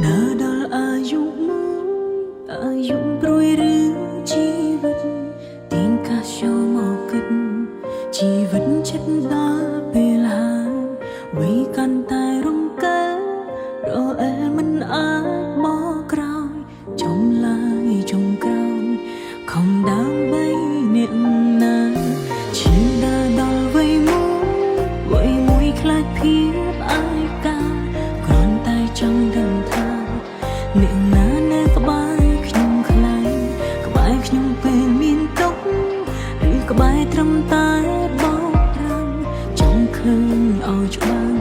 ដើរដល់អាយុមួយអាយុព្រួយឬជីវិតទៀងកាសចូលមកគិតជីវិតចិត្តដល់ពេលហើយវ័យកាន់តែរំកើរអែលមិនអាចមកក្រោយចំឡាយចុងក្រោយខំដើម្បីអ្នកណាឈានដើរដល់វ័យមួយខ្លាចភាពអាយកាគ្រាន់តែចង់ដឹងថាអ្នកណានៅក្បែរខ្ញុំខ្លាំងក្បែរខ្ញុំពេលមានទុក្ខឬក្បែរត្រឹមតែបោកប្រាំចង់ឃើញឲ្យច្បាស់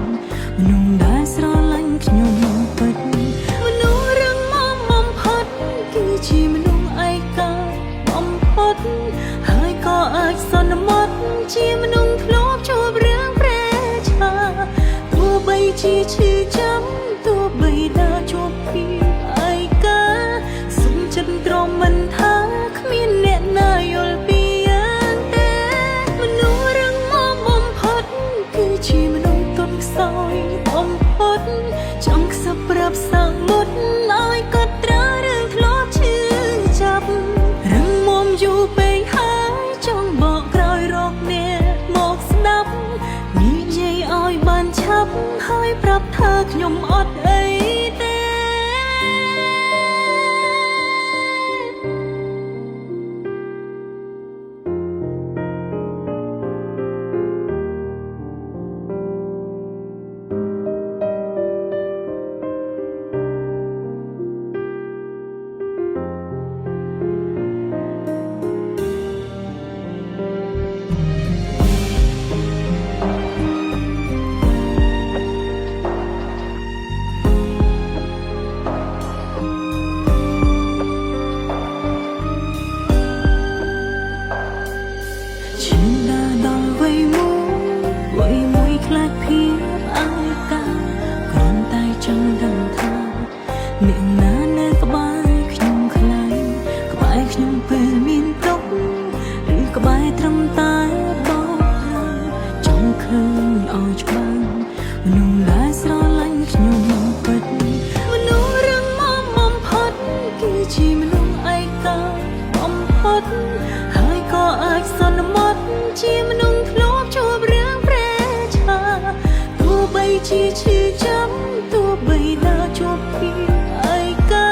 មនុស្សដែលស្រឡាញ់ខ្ញុំពិតមនុស្សរឹងមាំបំផុតគឺជាមនុស្សឯកាបំផុតហើយក៏អាចសន្មត់ជាមនុស្សធ្លាប់ជួបរឿងប្រេឆាទោះបីជាឈឺចាំទោះបីដើរជួបភាពឯកាសុំចិត្តទ្រាំមិនថាគ្មានអ្នកណាយល់ពីយ៉ាងទេមនុស្សរឹងមាំបំផុតគឺជាមនុស្សទន់ខ្សោយបំផុតចង់ខ្សឹបប្រាប់សាំងមុតឲ្យកត់ត្រារឿងធ្លាប់ឈឺចាប់រឹងមាំយូរពេកហើយចង់បកក្រោយរកអ្នកមកស្ដាប់និយាយឲ្យបានឆាប់ហើយប្រាប់ថាខ្ញុំអត់អីទេខ្លាចភាពអាយកាគ្រាន់តែចង់ដឹងថាអ្នកណានៅក្បែរខ្ញុំខ្លាំងក្បែរខ្ញុំពេលមានទុក្ខឬក្បែរត្រឹមតែបោកប្រាំចង់ឃើញឲ្យច្បាស់មនុស្សដែលស្រឡាញ់ខ្ញុំពិតមនុស្សរឹងមាំបំផុតគឺជាមនុស្សឯកាបំផុតហើយក៏អាចសន្មត់ជាមនុស្សធ្លាប់ជួបរឿងទោះបីជាឈឺចាំទោះបីដើរជួបភាពឯកា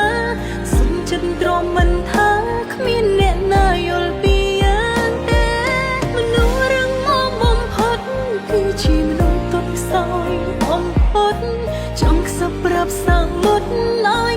សុំចិត្តទ្រាំមិនថាគ្មានអ្នកណាយល់ពីយ៉ាងទេមនុស្សរឹងមាំបំផុតគឺជាមនុស្សទន់ខ្សោយបំផុតចង់ខ្សឹបប្រាប់សាំងមុតឲ្យ